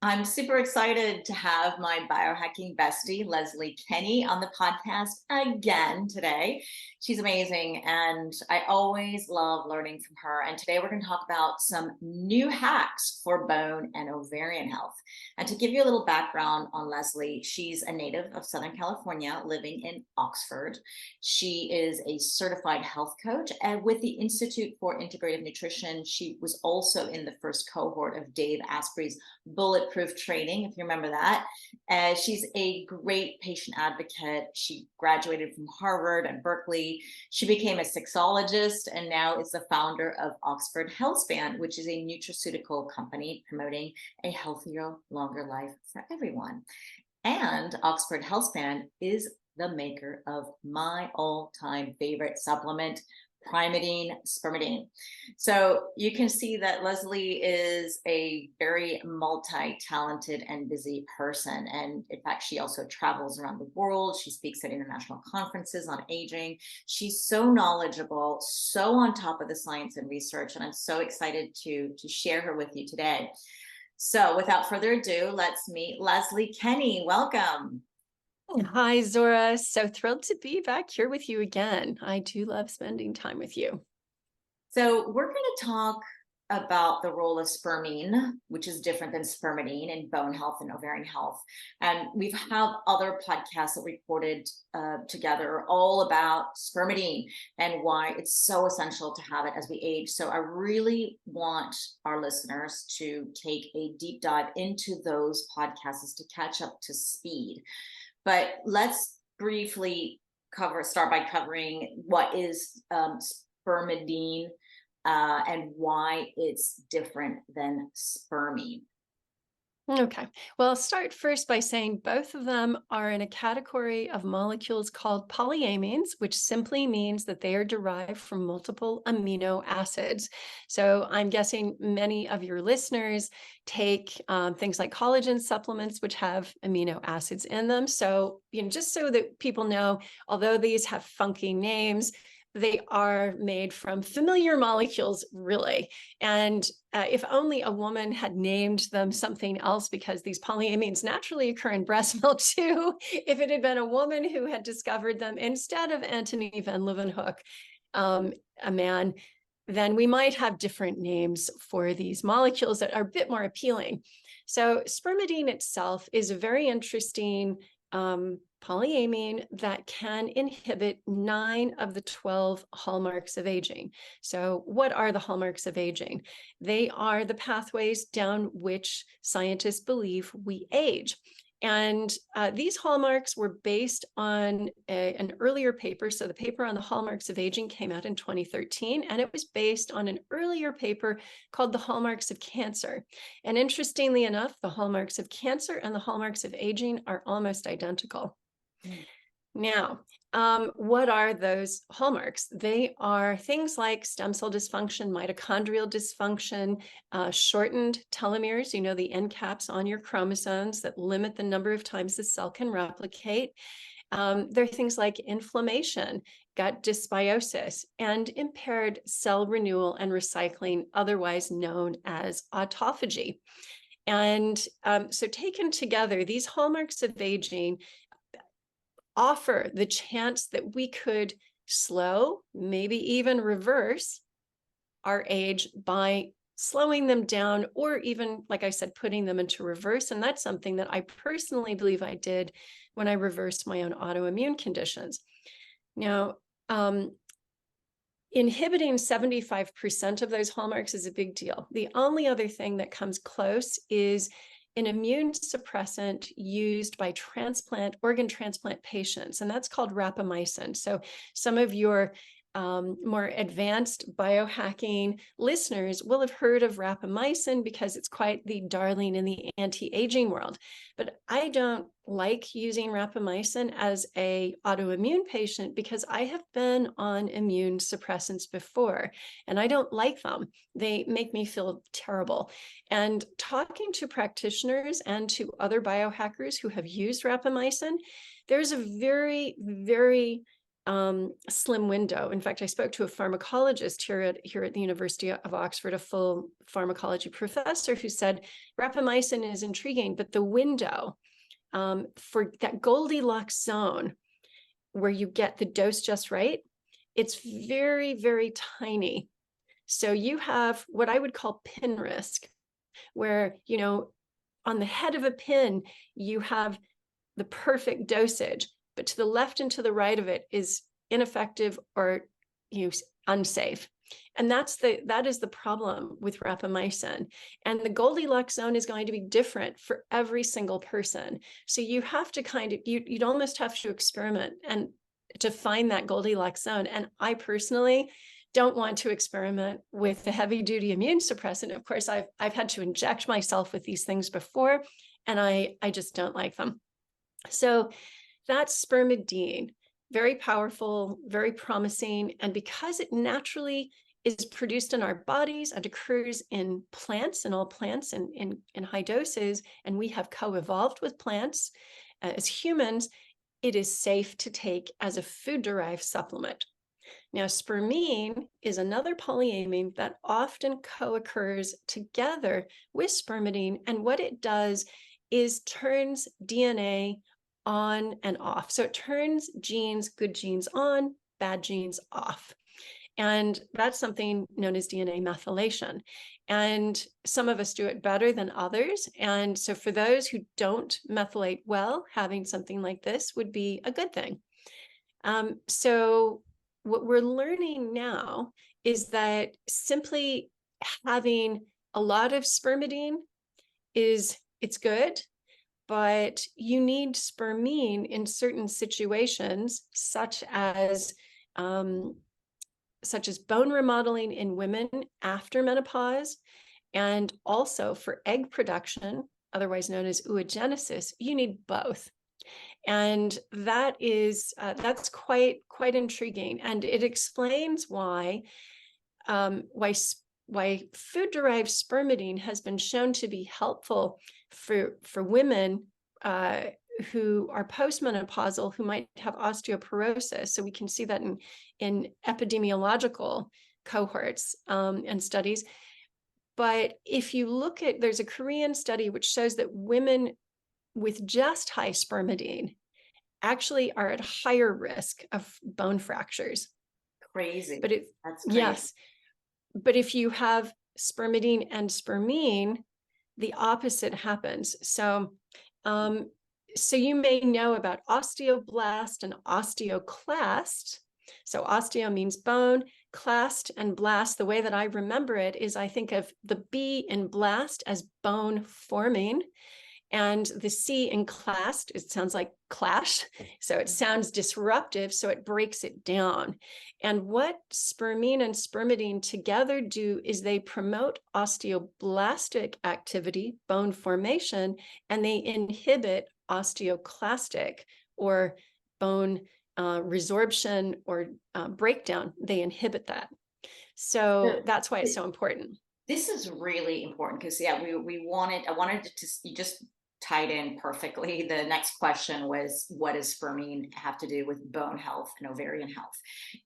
I'm super excited to have my biohacking bestie, Leslie Kenny, on the podcast again today. She's amazing, and I always love learning from her. And today we're going to talk about some new hacks for bone and ovarian health. And to give you a little background on Leslie, she's a native of Southern California living in Oxford. She is a certified health coach, and with the Institute for Integrative Nutrition, she was also in the first cohort of Dave Asprey's Bulletproof training, if you remember that. She's a great patient advocate. She graduated from Harvard and Berkeley. She became a sexologist and now is the founder of Oxford Healthspan, which is a nutraceutical company promoting a healthier, longer life for everyone. And Oxford Healthspan is the maker of my all-time favorite supplement, Primidine, Spermidine. So you can see that Leslie is a very multi-talented and busy person. And in fact, she also travels around the world. She speaks at international conferences on aging. She's so knowledgeable, so on top of the science and research. And I'm so excited to share her with you today. So without further ado, let's meet Leslie Kenny. Welcome. Hi, Zora. So thrilled to be back here with you again. I do love spending time with you. So we're going to talk about the role of spermine, which is different than spermidine in bone health and ovarian health. And we've had other podcasts that we recorded together all about spermidine and why it's so essential to have it as we age. So I really want our listeners to take a deep dive into those podcasts to catch up to speed. But let's briefly start by covering what is spermidine and why it's different than spermine. Okay. Well, I'll start first by saying both of them are in a category of molecules called polyamines, which simply means that they are derived from multiple amino acids. So I'm guessing many of your listeners take things like collagen supplements, which have amino acids in them. So, just so that people know, although these have funky names, they are made from familiar molecules, really. And if only a woman had named them something else, because these polyamines naturally occur in breast milk too. If it had been a woman who had discovered them instead of Antony van Leeuwenhoek, a man, then we might have different names for these molecules that are a bit more appealing. So spermidine itself is a very interesting polyamine that can inhibit 9 of the 12 hallmarks of aging. So what are the hallmarks of aging? They are the pathways down which scientists believe we age. And these hallmarks were based on an earlier paper. So the paper on the hallmarks of aging came out in 2013, and it was based on an earlier paper called The Hallmarks of Cancer. And interestingly enough, the hallmarks of cancer and the hallmarks of aging are almost identical. Now, what are those hallmarks? They are things like stem cell dysfunction, mitochondrial dysfunction, shortened telomeres, the end caps on your chromosomes that limit the number of times the cell can replicate. There are things like inflammation, gut dysbiosis, and impaired cell renewal and recycling, otherwise known as autophagy. And so taken together, these hallmarks of aging offer the chance that we could slow, maybe even reverse our age by slowing them down, or even, like I said, putting them into reverse. And that's something that I personally believe I did when I reversed my own autoimmune conditions. Now, inhibiting 75% of those hallmarks is a big deal. The only other thing that comes close is an immune suppressant used by organ transplant patients, and that's called rapamycin. So some of your more advanced biohacking listeners will have heard of rapamycin because it's quite the darling in the anti-aging world. But I don't like using rapamycin as an autoimmune patient because I have been on immune suppressants before, and I don't like them. They make me feel terrible. And talking to practitioners and to other biohackers who have used rapamycin, there's a very, very slim window. In fact, I spoke to a pharmacologist here at the University of Oxford, a full pharmacology professor, who said rapamycin is intriguing, but the window for that Goldilocks zone where you get the dose just right, it's very, very tiny. So you have what I would call pin risk, where, on the head of a pin, you have the perfect dosage, but to the left and to the right of it is ineffective or unsafe. And that is the problem with rapamycin. And the Goldilocks zone is going to be different for every single person. So you have to you'd almost have to experiment and to find that Goldilocks zone. And I personally don't want to experiment with the heavy duty immune suppressant. Of course, I've had to inject myself with these things before, and I just don't like them. So that's Spermidine, very powerful, very promising. And because it naturally is produced in our bodies and occurs in plants, in all plants, in high doses, and we have co-evolved with plants as humans, it is safe to take as a food-derived supplement. Now, spermine is another polyamine that often co-occurs together with spermidine, and what it does is turns DNA on and off. So it turns genes, good genes on, bad genes off. And that's something known as DNA methylation. And some of us do it better than others. And so for those who don't methylate well, having something like this would be a good thing. So what we're learning now is that simply having a lot of spermidine it's good, but you need spermine in certain situations, such as bone remodeling in women after menopause, and also for egg production, otherwise known as oogenesis. You need both. And that's quite intriguing, and it explains why food-derived spermidine has been shown to be helpful for women who are postmenopausal, who might have osteoporosis. So we can see that in epidemiological cohorts and studies. But if you look at, there's a Korean study which shows that women with just high spermidine actually are at higher risk of bone fractures. Crazy. But That's crazy. Yes. But if you have spermidine and spermine, the opposite happens. So, so you may know about osteoblast and osteoclast. So osteo means bone, clast and blast. The way that I remember it is I think of the B in blast as bone forming, and the C in clast, it sounds like clash. So it sounds disruptive, so it breaks it down. And what spermine and spermidine together do is they promote osteoblastic activity, bone formation, and they inhibit osteoclastic or bone resorption or breakdown. They inhibit that. So that's why it's so important. This is really important because I wanted to you just tied in perfectly. The next question was, what does spermine have to do with bone health and ovarian health?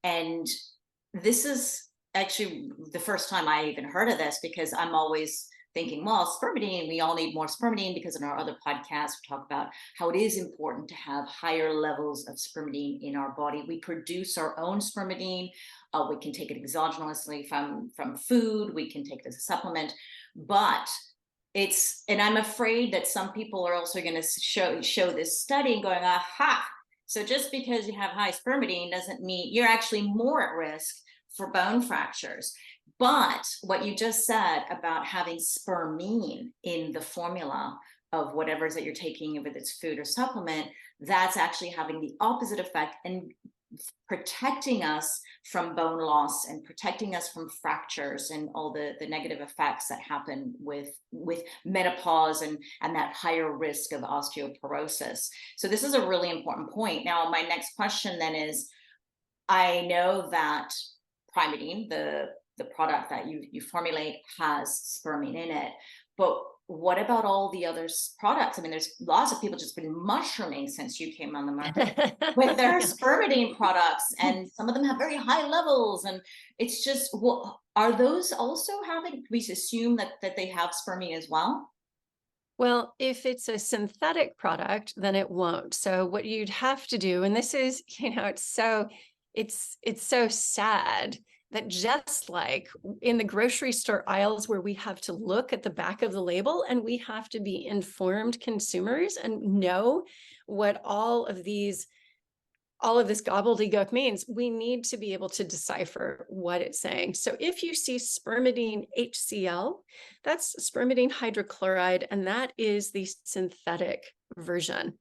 And this is actually the first time I even heard of this, because I'm always thinking, well, spermidine, we all need more spermidine, because in our other podcasts, we talk about how it is important to have higher levels of spermidine in our body. We produce our own spermidine. We can take it exogenously from food. We can take it as a supplement, but and I'm afraid that some people are also going to show this study and going, aha, so just because you have high spermidine doesn't mean you're actually more at risk for bone fractures. But what you just said about having spermine in the formula of whatever it is that you're taking, whether it's food or supplement, that's actually having the opposite effect and protecting us from bone loss and protecting us from fractures and all the negative effects that happen with menopause and that higher risk of osteoporosis. So this is a really important point. Now, my next question then is, I know that Primidine, the product that you formulate, has spermine in it, but what about all the other products? I mean, there's lots of people just been mushrooming since you came on the market with their Yeah. spermidine products, and some of them have very high levels. And it's just, well, are those also having, we assume that they have spermine as well? Well, if it's a synthetic product, then it won't. So what you'd have to do, and this is, it's so sad that just like in the grocery store aisles where we have to look at the back of the label and we have to be informed consumers and know what all of this gobbledygook means, we need to be able to decipher what it's saying. So if you see spermidine HCl, that's spermidine hydrochloride, and that is the synthetic version.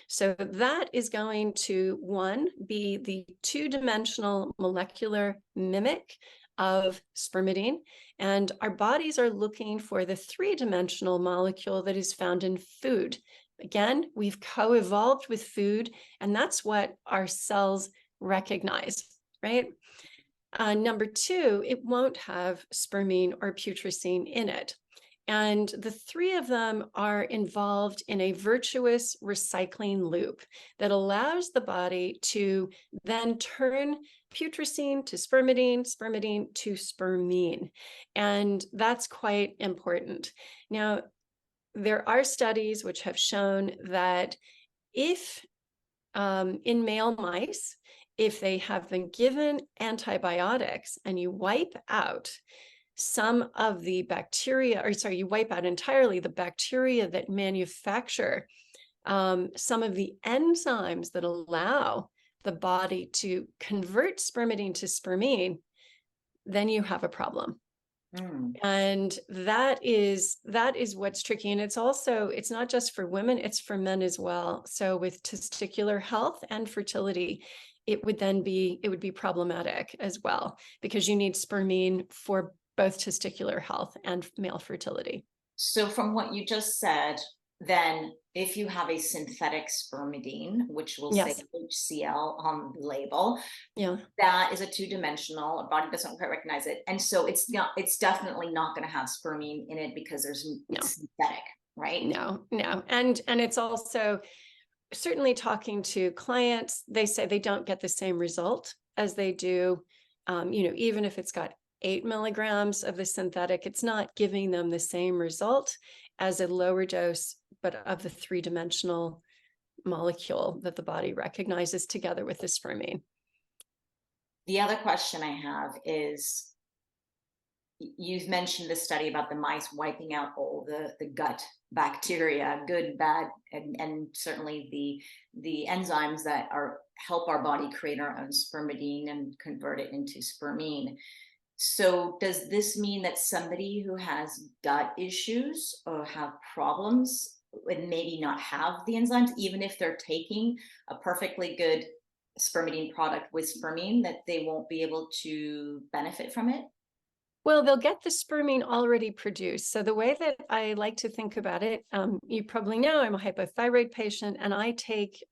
So that is going to, one, be the two-dimensional molecular mimic of spermidine, and our bodies are looking for the three-dimensional molecule that is found in food. Again, we've co-evolved with food, and that's what our cells recognize, right? Number two, it won't have spermine or putrescine in it. And the three of them are involved in a virtuous recycling loop that allows the body to then turn putrescine to spermidine, spermidine to spermine. And that's quite important. Now, there are studies which have shown that if in male mice, if they have been given antibiotics and you wipe out some of the bacteria, or sorry, you wipe out entirely the bacteria that manufacture some of the enzymes that allow the body to convert spermidine to spermine, then you have a problem. And that is what's tricky. And it's also, it's not just for women, it's for men as well. So with testicular health and fertility, it would be problematic as well, because you need spermine for both testicular health and male fertility. So from what you just said, then if you have a synthetic spermidine, which will say Yes. HCl on the label, Yeah. that is a two-dimensional, our body doesn't quite recognize it. And so it's definitely not going to have spermine in it because No. it's synthetic, right? No. And it's also, certainly talking to clients, they say they don't get the same result as they do, even if it's got 8 milligrams of the synthetic, it's not giving them the same result as a lower dose, but of the three-dimensional molecule that the body recognizes together with the spermine. The other question I have is, you've mentioned the study about the mice wiping out all the gut bacteria, good, bad, and certainly the enzymes that help our body create our own spermidine and convert it into spermine. So does this mean that somebody who has gut issues or have problems would maybe not have the enzymes, even if they're taking a perfectly good spermidine product with spermine, that they won't be able to benefit from it? Well, they'll get the spermine already produced. So the way that I like to think about it, you probably know I'm a hypothyroid patient, and I take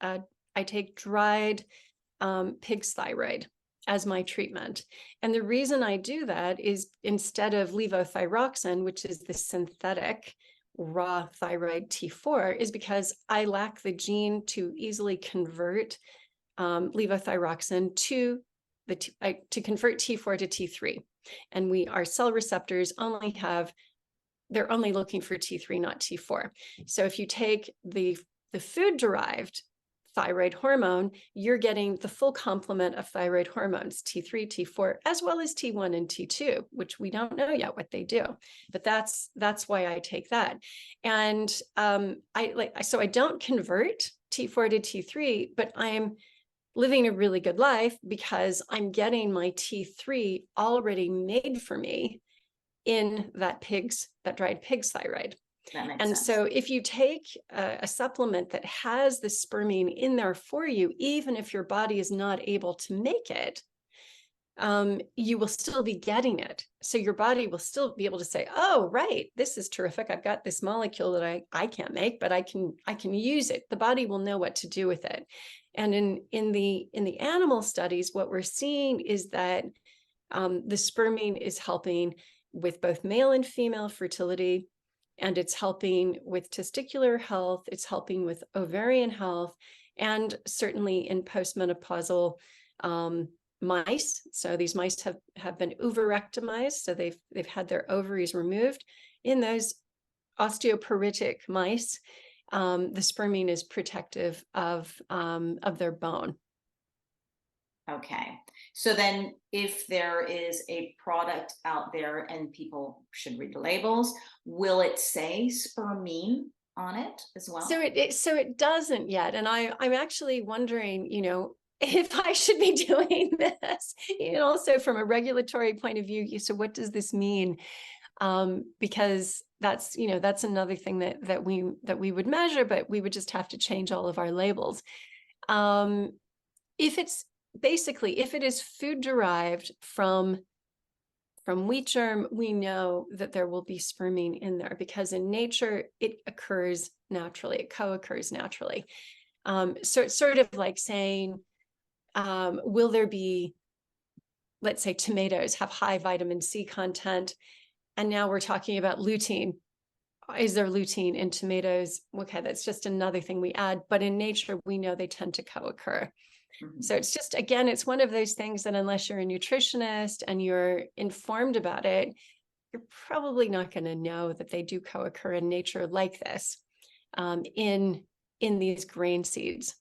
dried pig's thyroid as my treatment. And the reason I do that is, instead of levothyroxine, which is the synthetic raw thyroid T4, is because I lack the gene to easily convert levothyroxine to convert T4 to T3. And our cell receptors they're only looking for T3, not T4. So if you take the food derived thyroid hormone, you're getting the full complement of thyroid hormones, T3, T4, as well as T1 and T2, which we don't know yet what they do. But that's why I take that. And so I don't convert T4 to T3, but I'm living a really good life because I'm getting my T3 already made for me in that dried pig's thyroid. That makes And sense. so if you take a supplement that has the spermine in there for you, even if your body is not able to make it, you will still be getting it. So your body will still be able to say, oh, right, this is terrific. I've got this molecule that I can't make, but I can use it. The body will know what to do with it. And in the animal studies, what we're seeing is that the spermine is helping with both male and female fertility. and it's helping with testicular health, it's helping with ovarian health, and certainly in postmenopausal mice. So these mice have been ovarectomized, so they've had their ovaries removed. In those osteoporotic mice, the spermine is protective of their bone. Okay. So then if there is a product out there and people should read the labels, will it say spermine on it as well? So it doesn't yet. And I'm actually wondering, if I should be doing this, also from a regulatory point of view. So what does this mean? Because that's another thing that we would measure, but we would just have to change all of our labels. If it is food derived from wheat germ, we know that there will be spermine in there, because in nature it occurs naturally, it co-occurs naturally. So it's sort of like saying, will there be, let's say tomatoes have high vitamin C content, and now we're talking about lutein. Is there lutein in tomatoes? Okay, that's just another thing we add, but in nature we know they tend to co-occur. Mhm. So it's just, again, it's one of those things that unless you're a nutritionist and you're informed about it, you're probably not going to know that they do co-occur in nature like this, in these grain seeds.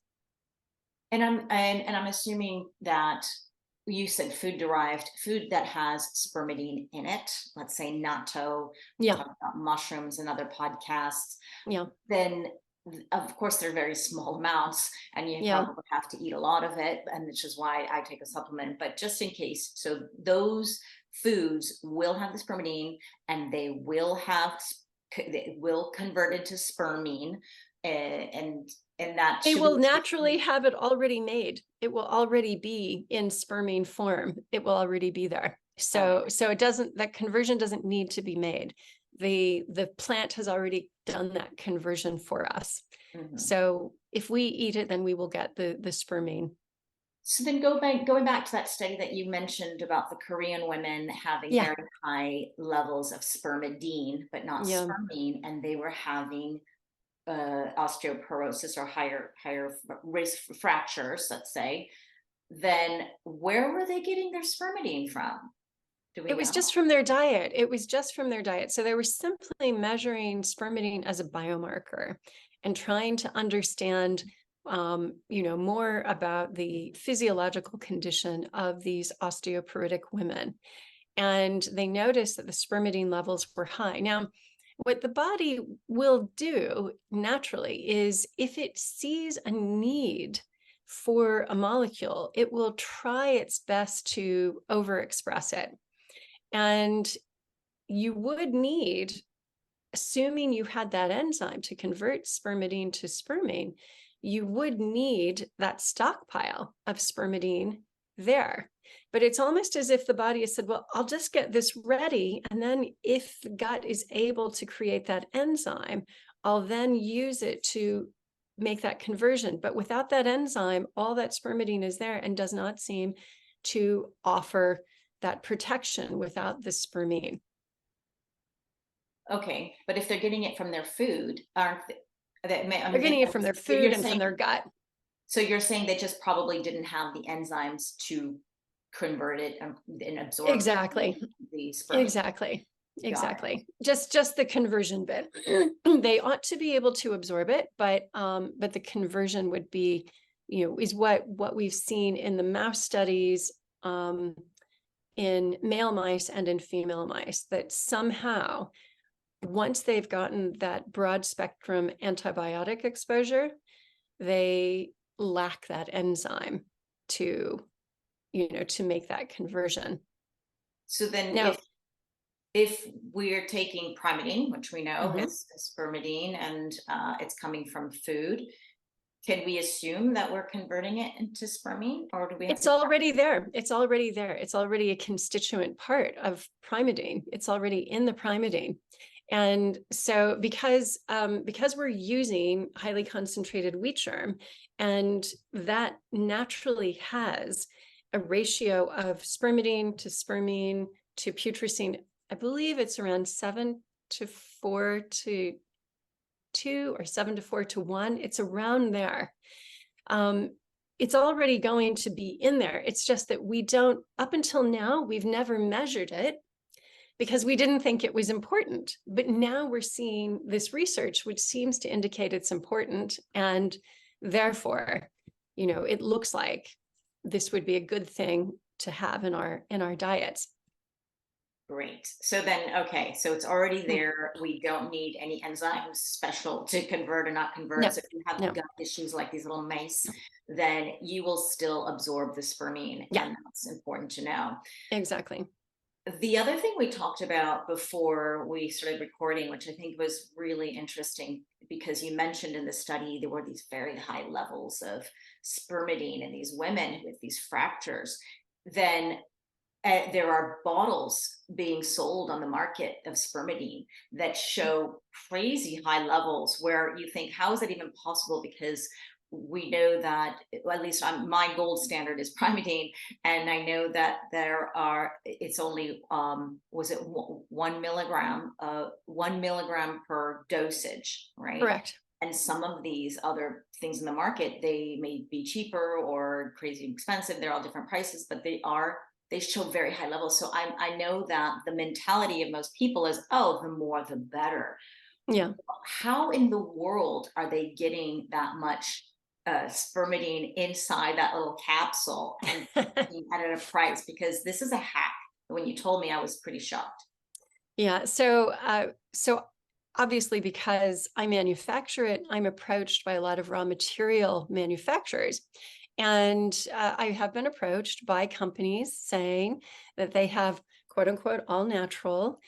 And I'm assuming that you said food derived, food that has spermidine in it, let's say natto, Yeah, talk about mushrooms and other podcasts, yeah, then of course they're very small amounts and you yeah. probably have to eat a lot of it, and which is why I take a supplement. But just in case, so those foods will have the spermidine and they will convert into spermine, and that They should will be naturally have it already made. It will already be in spermine form. It will already be there. So it doesn't, that conversion doesn't need to be made. The plant has already done that conversion for us. Mhm. So if we eat it, then we will get the spermine. So then going back to that study that you mentioned about the Korean women having Yeah, very high levels of spermidine, but not yeah. spermine, and they were having osteoporosis or higher risk fractures, let's say, then where were they getting their spermidine from? Do we It was know? just from their diet. It was just from their diet. So they were simply measuring spermidine as a biomarker and trying to understand, more about the physiological condition of these osteoporotic women. And they noticed that the spermidine levels were high. Now, what the body will do naturally is if it sees a need for a molecule, it will try its best to overexpress it. And you would need, assuming you had that enzyme to convert spermidine to spermine, you would need that stockpile of spermidine there. But it's almost as if the body has said, well, I'll just get this ready. And then if the gut is able to create that enzyme, I'll then use it to make that conversion. But without that enzyme, all that spermidine is there and does not seem to offer that protection without the spermine. Okay, but if they're getting it from their food, aren't they? They're getting it from their food and from their gut. So you're saying they just probably didn't have the enzymes to convert it and absorb Exactly. the spermine. Exactly. Got it. Exactly. Just the conversion bit. They ought to be able to absorb it, but the conversion would be, is what we've seen in the mouse studies, in male mice and in female mice, that somehow once they've gotten that broad spectrum antibiotic exposure, they lack that enzyme to make that conversion. So then Now, if we're taking Primidine, which we know mhm. is spermidine, and it's coming from food, can we assume that we're converting it into spermine, or do we have It's to check? already there. It's already there. It's already a constituent part of Primidine. It's already in the Primidine. And so because we're using highly concentrated wheat germ, and that naturally has a ratio of spermidine to spermine to putrescine, I believe it's around 7 to 4 to 2 or 7 to 4 to 1. It's around there. It's already going to be in there. It's just that we don't, up until now, we've never measured it because we didn't think it was important. But now we're seeing this research, which seems to indicate it's important. And therefore, it looks like this would be a good thing to have in our diets. Great. So then, okay, so it's already there. We don't need any enzymes special to convert or not convert. No, So if you have no. gut issues like these little mice, then you will still absorb the spermine. Yeah. And that's important to know. Exactly. The other thing we talked about before we started recording, which I think was really interesting, because you mentioned in the study there were these very high levels of spermidine in these women with these fractures. Then there are bottles being sold on the market of spermidine that show crazy high levels where you think, how is that even possible? Because we know that, at least my gold standard is Primidine, and I know that it's only was it 1 milligram, 1 milligram per dosage, right? Correct. And some of these other things in the market, they may be cheaper or crazy expensive. They're all different prices, but they show very high levels. So I know that the mentality of most people is, oh, the more the better. Yeah. How in the world are they getting that much spermidine inside that little capsule and at a price? Because this is a hack. When you told me, I was pretty shocked. Yeah. So obviously, because I manufacture it, I'm approached by a lot of raw material manufacturers. And I have been approached by companies saying that they have, quote unquote, all natural,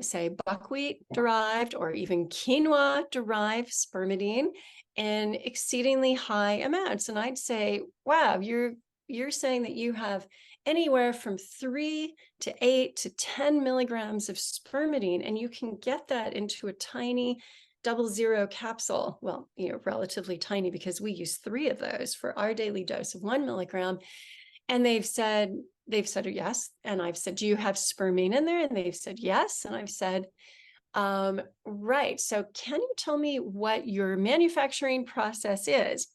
say buckwheat derived or even quinoa derived spermidine in exceedingly high amounts. And I'd say, wow, you're saying that you have anywhere from 3 to 8 to 10 milligrams of spermidine, and you can get that into a tiny 00 capsule. Well, relatively tiny, because we use 3 of those for our daily dose of 1 milligram. And they've said yes. And I've said, do you have spermine in there? And they've said yes. And I've said, right. So can you tell me what your manufacturing process is?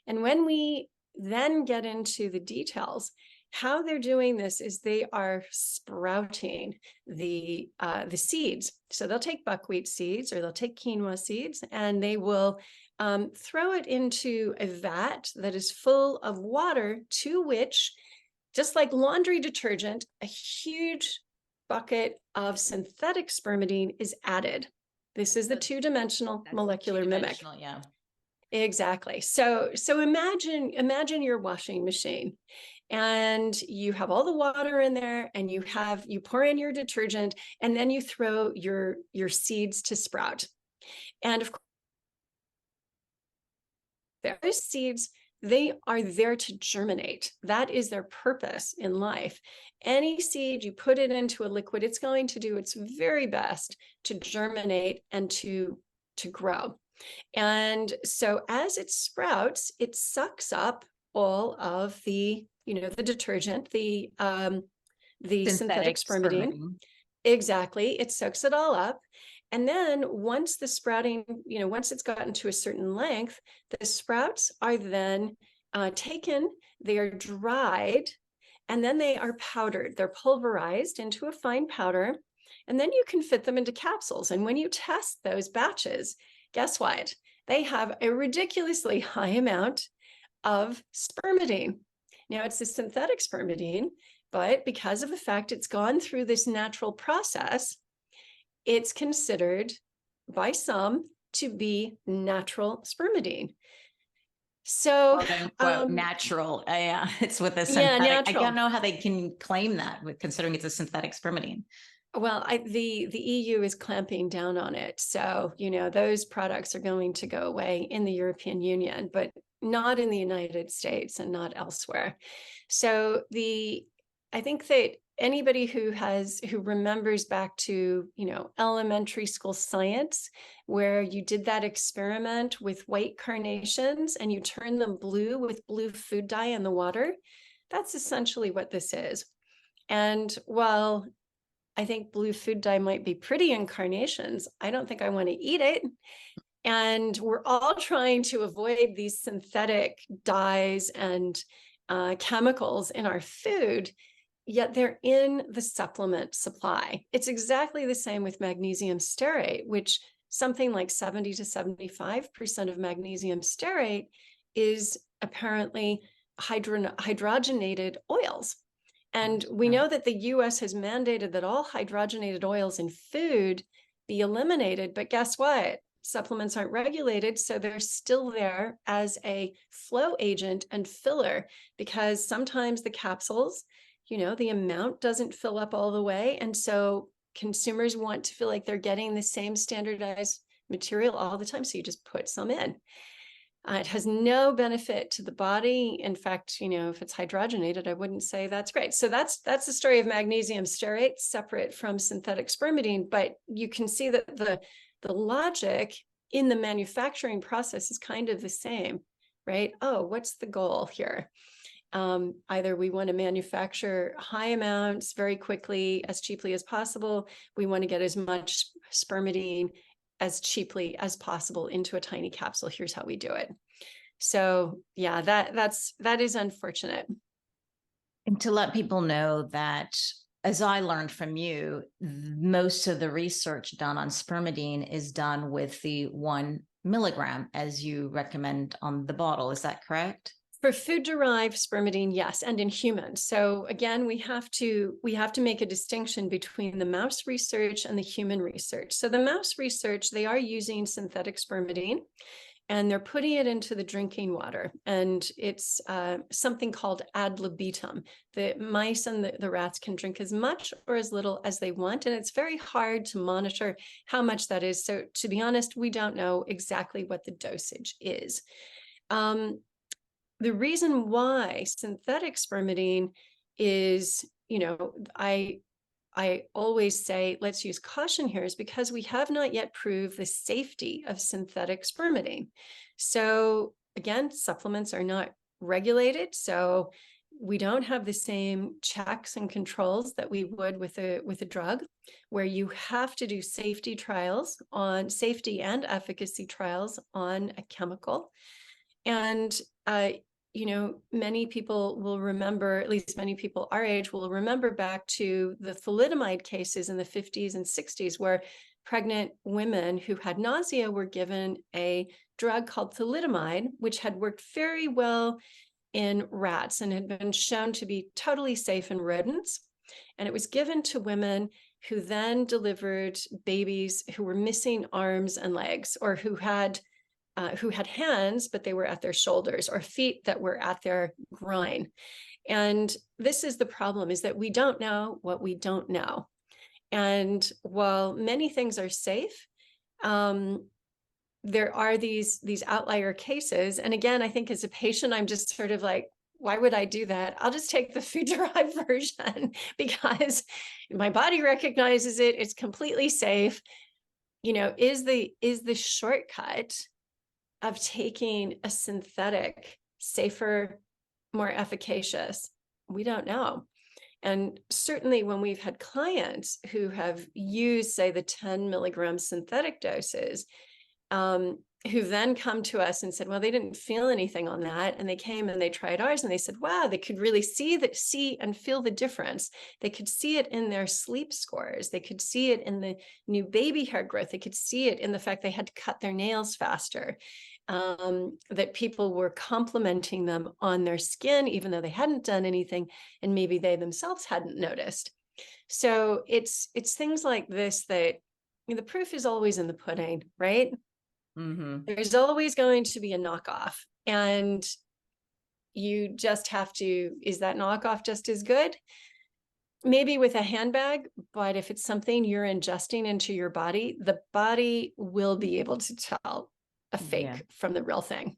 And when we then get into the details, how they're doing this is they are sprouting the seeds. So they'll take buckwheat seeds or they'll take quinoa seeds, and they will throw it into a vat that is full of water, to which, just like laundry detergent, a huge bucket of synthetic spermidine is added. This is the two-dimensional molecular mimic. Yeah. Exactly. So imagine your washing machine, and you have all the water in there, and you pour in your detergent, and then you throw your seeds to sprout. And of course, those seeds, they are there to germinate. That is their purpose in life. Any seed, you put it into a liquid, it's going to do its very best to germinate and to grow. And so as it sprouts, it sucks up all of the detergent, the synthetic spermidine. Exactly. It soaks it all up. And then once the sprouting, once it's gotten to a certain length, the sprouts are then taken, they are dried, and then they are powdered. They're pulverized into a fine powder, and then you can fit them into capsules. And when you test those batches, guess what? They have a ridiculously high amount of spermidine. Now, it's a synthetic spermidine, but because of the fact it's gone through this natural process, it's considered by some to be natural spermidine. So, natural. Yeah, it's with a synthetic. Yeah, natural. I don't know how they can claim that, considering it's a synthetic spermidine. Well, the EU is clamping down on it. So, those products are going to go away in the European Union, but not in the United States and not elsewhere. So I think that anybody who remembers back to, elementary school science, where you did that experiment with white carnations and you turn them blue with blue food dye in the water, that's essentially what this is. And while I think blue food dye might be pretty in carnations. I don't think I want to eat it. And we're all trying to avoid these synthetic dyes and chemicals in our food, yet they're in the supplement supply. It's exactly the same with magnesium stearate, which something like 70 to 75% of magnesium stearate is apparently hydrogenated oils. And we know that the US has mandated that all hydrogenated oils in food be eliminated, but guess what? Supplements aren't regulated, so they're still there as a flow agent and filler, because sometimes the capsules, the amount doesn't fill up all the way. And so consumers want to feel like they're getting the same standardized material all the time. So you just put some in. It has no benefit to the body. In fact, if it's hydrogenated, I wouldn't say that's great. So that's the story of magnesium stearate, separate from synthetic spermidine. But you can see that the logic in the manufacturing process is kind of the same, right? Oh, what's the goal here? Either we want to manufacture high amounts very quickly, as cheaply as possible. We want to get as much spermidine as cheaply as possible into a tiny capsule. Here's how we do it. So yeah, that is unfortunate. And to let people know that, as I learned from you, most of the research done on spermidine is done with the 1 milligram, as you recommend on the bottle. Is that correct? For food-derived spermidine, yes, and in humans. So again, we have to make a distinction between the mouse research and the human research. So the mouse research, they are using synthetic spermidine, and they're putting it into the drinking water. And it's something called ad libitum. The mice and the rats can drink as much or as little as they want. And it's very hard to monitor how much that is. So to be honest, we don't know exactly what the dosage is. The reason why synthetic spermidine is, I always say, let's use caution here, is because we have not yet proved the safety of synthetic spermidine. So again, supplements are not regulated. So we don't have the same checks and controls that we would with a drug, where you have to do safety and efficacy trials on a chemical. And many people will remember, at least many people our age will remember back to the thalidomide cases in the 50s and 60s, where pregnant women who had nausea were given a drug called thalidomide, which had worked very well in rats and had been shown to be totally safe in rodents. And it was given to women who then delivered babies who were missing arms and legs, or who had hands, but they were at their shoulders, or feet that were at their groin. And this is the problem, is that we don't know what we don't know. And while many things are safe, there are these outlier cases. And again, I think as a patient, I'm just sort of like, why would I do that? I'll just take the food-derived version because my body recognizes it. It's completely safe. Is the shortcut of taking a synthetic safer, more efficacious? We don't know. And certainly when we've had clients who have used, say, the 10 milligram synthetic doses, who then come to us and said, well, they didn't feel anything on that. And they came and they tried ours and they said, wow, they could really see and feel the difference. They could see it in their sleep scores. They could see it in the new baby hair growth. They could see it in the fact they had to cut their nails faster. That people were complimenting them on their skin, even though they hadn't done anything, and maybe they themselves hadn't noticed. So it's things like this that the proof is always in the pudding, right? Mm-hmm. There's always going to be a knockoff, and you just have to, is that knockoff just as good? Maybe with a handbag, but if it's something you're ingesting into your body, the body will be able to tell a fake from the real thing.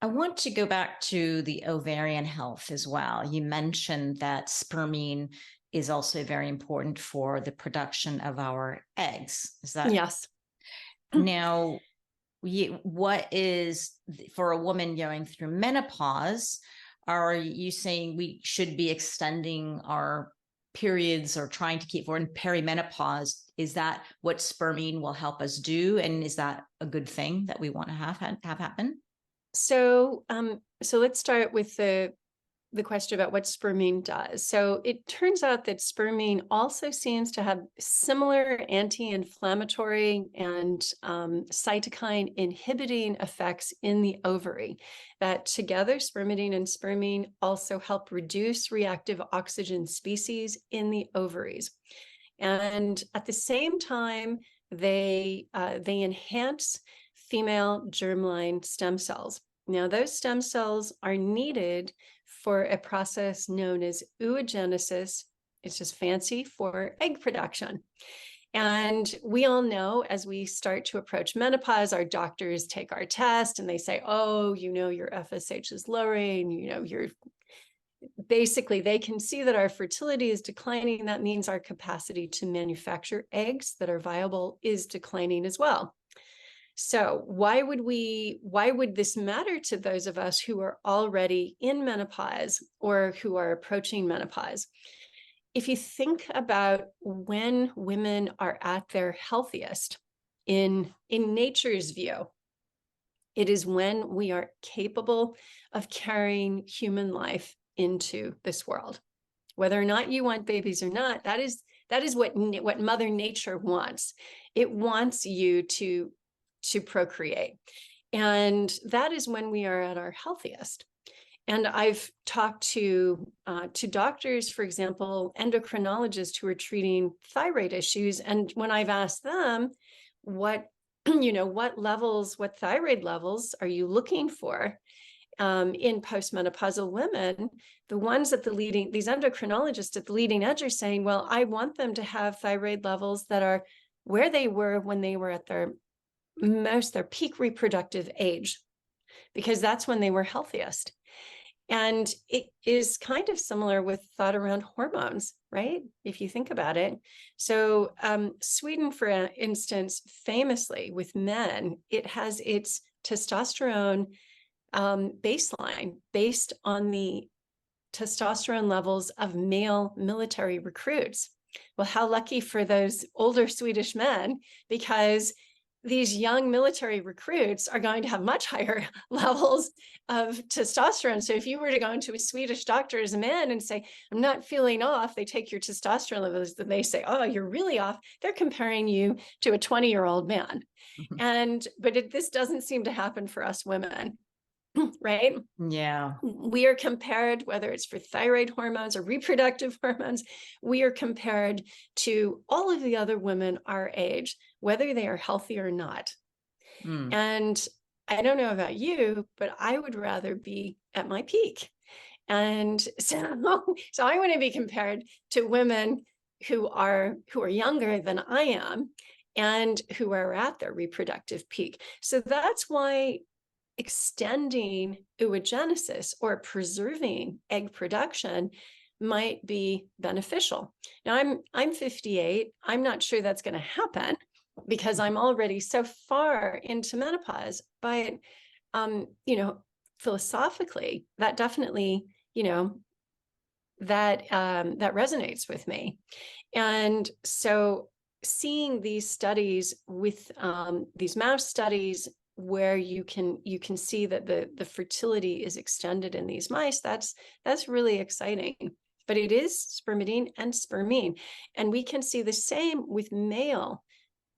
I want to go back to the ovarian health as well. You mentioned that spermine is also very important for the production of our eggs. Is that? Yes. Now, what is, for a woman going through menopause, are you saying we should be extending our periods or trying to keep, we're in perimenopause, is that what Spermine will help us do? And is that a good thing that we want to have happen? So, so let's start with the question about what Spermine does. So it turns out that Spermine also seems to have similar anti-inflammatory and cytokine inhibiting effects in the ovary, that together Spermidine and Spermine also help reduce reactive oxygen species in the ovaries. And at the same time, they enhance female germline stem cells. Now, those stem cells are needed for a process known as oogenesis. It's just fancy for egg production. And we all know, as we start to approach menopause, our doctors take our test and they say, oh, you know, your FSH is lowering, you know, you're basically, they can see that our fertility is declining. That means our capacity to manufacture eggs that are viable is declining as well. So why would this matter to those of us who are already in menopause or who are approaching menopause? If you think about when women are at their healthiest in nature's view, it is when we are capable of carrying human life into this world. Whether or not you want babies or not, that is what Mother Nature wants. It wants you to procreate. And that is when we are at our healthiest. And I've talked to doctors, for example, endocrinologists who are treating thyroid issues. And when I've asked them what thyroid levels are you looking for in postmenopausal women, the ones at these endocrinologists at the leading edge are saying, well, I want them to have thyroid levels that are where they were when they were at their peak reproductive age, because that's when they were healthiest. And it is kind of similar with thought around hormones, right? If you think about it. So Sweden, for instance, famously with men, it has its testosterone baseline based on the testosterone levels of male military recruits. Well, how lucky for those older Swedish men, because these young military recruits are going to have much higher levels of testosterone. So if you were to go into a Swedish doctor as a man and say, I'm not feeling off, they take your testosterone levels, then they say, oh, you're really off. They're comparing you to a 20-year-old man. But this doesn't seem to happen for us women. Right? Yeah. We are compared, whether it's for thyroid hormones or reproductive hormones, we are compared to all of the other women our age, whether they are healthy or not. And I don't know about you, but I would rather be at my peak. And so I want to be compared to women who are younger than I am and who are at their reproductive peak. So that's why extending oogenesis or preserving egg production might be beneficial. Now I'm 58. I'm not sure that's going to happen because I'm already so far into menopause, but philosophically, that definitely, that resonates with me. And so seeing these studies with these mouse studies where you can see that the fertility is extended in these mice, that's really exciting. But it is Spermidine and Spermine, and we can see the same with male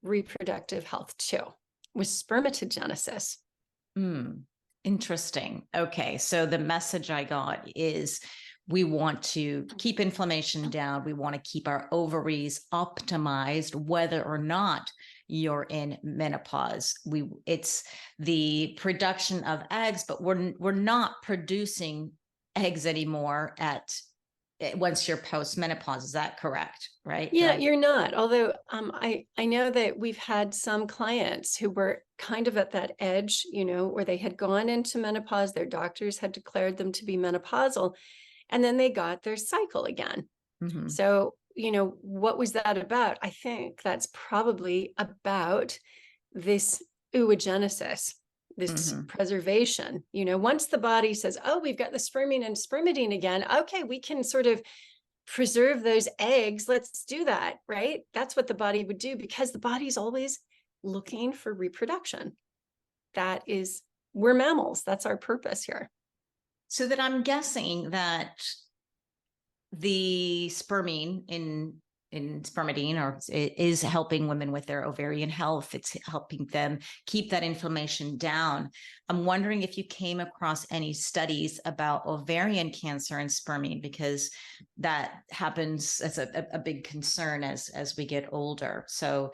reproductive health too, with spermatogenesis. Interesting. Okay, so the message I got is we want to keep inflammation down. We want to keep our ovaries optimized, whether or not you're in menopause. It's the production of eggs, but we're not producing eggs anymore once you're post-menopause. Is that correct? Right? Yeah, you're not. Although I know that we've had some clients who were kind of at that edge, where they had gone into menopause, their doctors had declared them to be menopausal, and then they got their cycle again. So, what was that about? I think that's probably about this oogenesis, this preservation. Once the body says, oh, we've got the Spermine and Spermidine again, okay, we can sort of preserve those eggs, let's do that, right? That's what the body would do, because the body's always looking for reproduction. That is, we're mammals. That's our purpose here. So that I'm guessing that the spermine in Spermidine or it is helping women with their ovarian health. It's helping them keep that inflammation down. I'm wondering if you came across any studies about ovarian cancer and spermine, because that happens as a big concern as we get older. So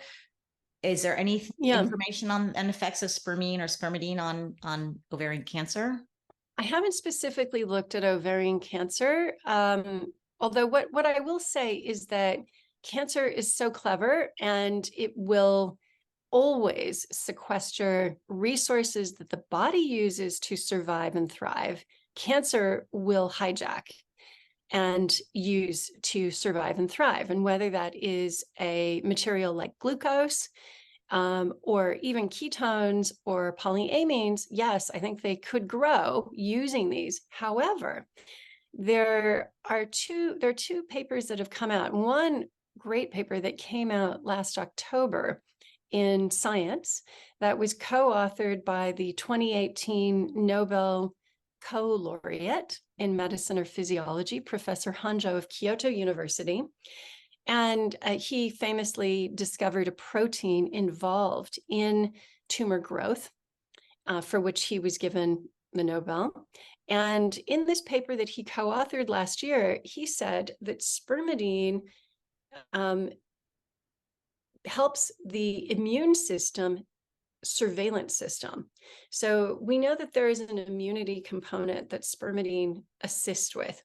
is there any information on the effects of spermine or Spermidine on ovarian cancer? I haven't specifically looked at ovarian cancer. Although what I will say is that cancer is so clever, and it will always sequester resources that the body uses to survive and thrive. Cancer will hijack and use to survive and thrive. And whether that is a material like glucose, or even ketones or polyamines, yes, I think they could grow using these. However, there are two papers that have come out. One great paper that came out last October in Science that was co-authored by the 2018 Nobel co-laureate in medicine or physiology, Professor Hanjo of Kyoto University. And he famously discovered a protein involved in tumor growth, for which he was given the Nobel. And in this paper that he co-authored last year, he said that Spermidine helps the immune system surveillance system. So we know that there is an immunity component that Spermidine assists with.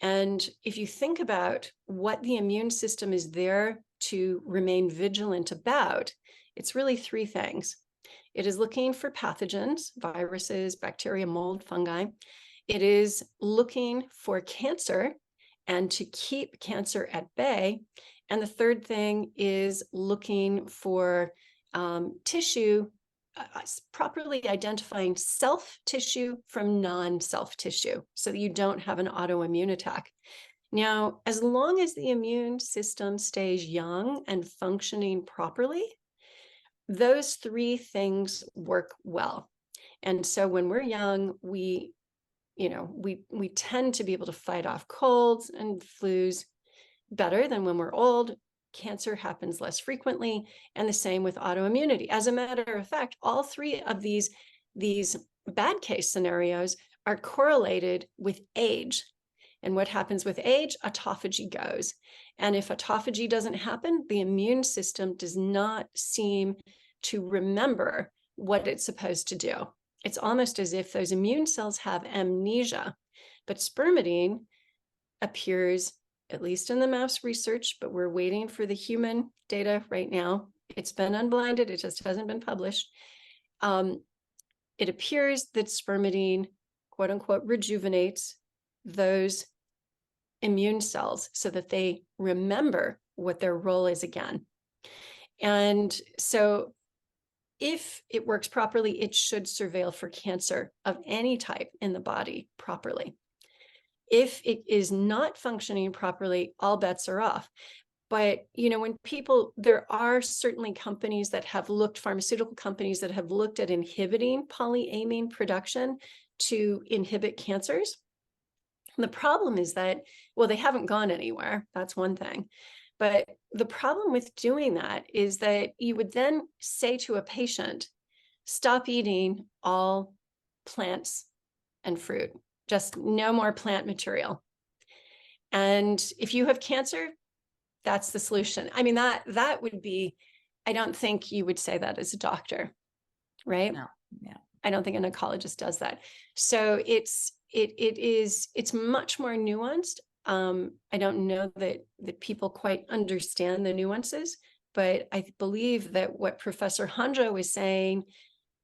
And if you think about what the immune system is there to remain vigilant about, it's really three things. It is looking for pathogens, viruses, bacteria, mold, fungi. It is looking for cancer and to keep cancer at bay. And the third thing is looking for tissue, properly identifying self tissue from non-self tissue so that you don't have an autoimmune attack. Now, as long as the immune system stays young and functioning properly, those three things work well. And so when we're young, we tend to be able to fight off colds and flus better than when we're old. Cancer happens less frequently, and the same with autoimmunity. As a matter of fact, all three of these bad case scenarios are correlated with age. And what happens with age? Autophagy goes. And if autophagy doesn't happen, the immune system does not seem to remember what it's supposed to do. It's almost as if those immune cells have amnesia. But Spermidine appears, at least in the mouse research, but we're waiting for the human data right now. It's been unblinded, it just hasn't been published. It appears that Spermidine, quote unquote, rejuvenates those immune cells so that they remember what their role is again. And so if it works properly, it should surveil for cancer of any type in the body properly. If it is not functioning properly, all bets are off. But, when there are certainly companies that have looked, pharmaceutical companies that have looked at inhibiting polyamine production to inhibit cancers. And the problem is that, well, they haven't gone anywhere. That's one thing. But the problem with doing that is that you would then say to a patient, stop eating all plants and fruit. Just no more plant material. And if you have cancer, that's the solution. I mean, that would be, I don't think you would say that as a doctor, right? No. I don't think an oncologist does that. So it's much more nuanced. I don't know that people quite understand the nuances, but I believe that what Professor Hanjo is saying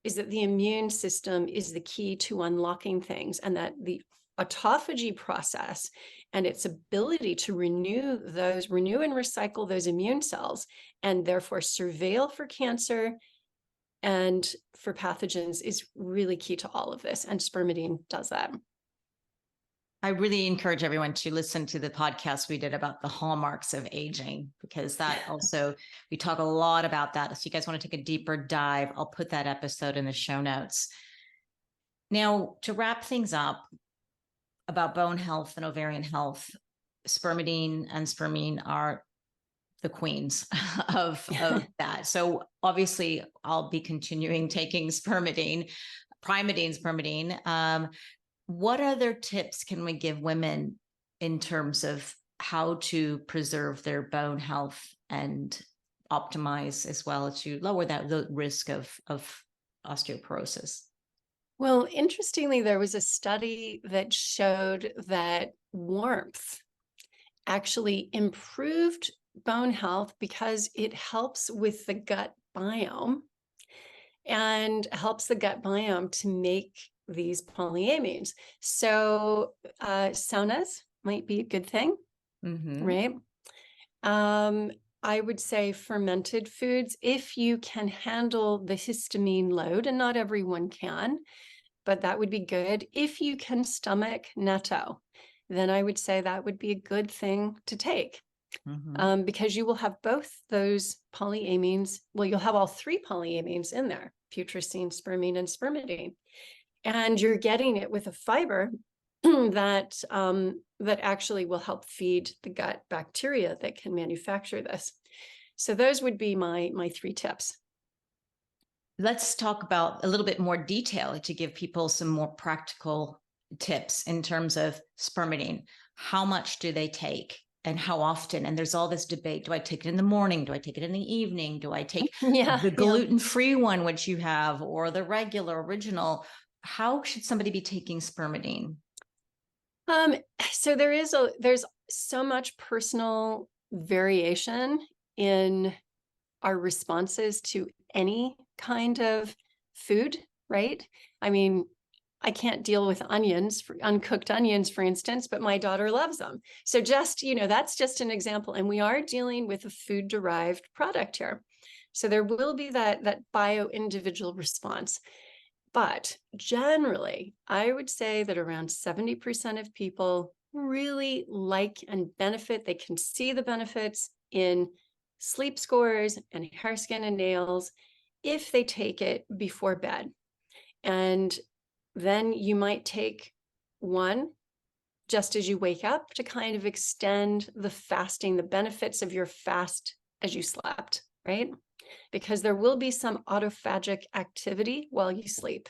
is that the immune system is the key to unlocking things, and that the autophagy process and its ability to renew and recycle those immune cells, and therefore surveil for cancer and for pathogens, is really key to all of this. And Spermidine does that. I really encourage everyone to listen to the podcast we did about the hallmarks of aging, because that also, we talk a lot about that. If you guys want to take a deeper dive, I'll put that episode in the show notes. Now, to wrap things up about bone health and ovarian health, Spermidine and Spermine are the queens of that. So obviously I'll be continuing taking Spermidine, Primidine. What other tips can we give women in terms of how to preserve their bone health and optimize as well to lower the risk of osteoporosis? Well, interestingly, there was a study that showed that warmth actually improved bone health because it helps with the gut biome and helps the gut biome to make these polyamines. So saunas might be a good thing, right? I would say fermented foods, if you can handle the histamine load, and not everyone can, but that would be good. If you can stomach natto, then I would say that would be a good thing to take. Because you will have both those polyamines. Well, you'll have all three polyamines in there: putrescine, spermine, and spermidine. And you're getting it with a fiber that that actually will help feed the gut bacteria that can manufacture this. So those would be my three tips. Let's talk about a little bit more detail to give people some more practical tips in terms of Spermidine. How much do they take and how often? And there's all this debate. Do I take it in the morning? Do I take it in the evening? Do I take the gluten-free one, which you have, or the regular original? How should somebody be taking Spermidine? So there's so much personal variation in our responses to any kind of food, right? I mean, I can't deal with uncooked onions, for instance, but my daughter loves them. So just, that's just an example. And we are dealing with a food-derived product here. So there will be that bio-individual response. But generally, I would say that around 70% of people really like and benefit. They can see the benefits in sleep scores and hair, skin, and nails if they take it before bed. And then you might take one just as you wake up to kind of extend the fasting, the benefits of your fast as you slept, right? Because there will be some autophagic activity while you sleep.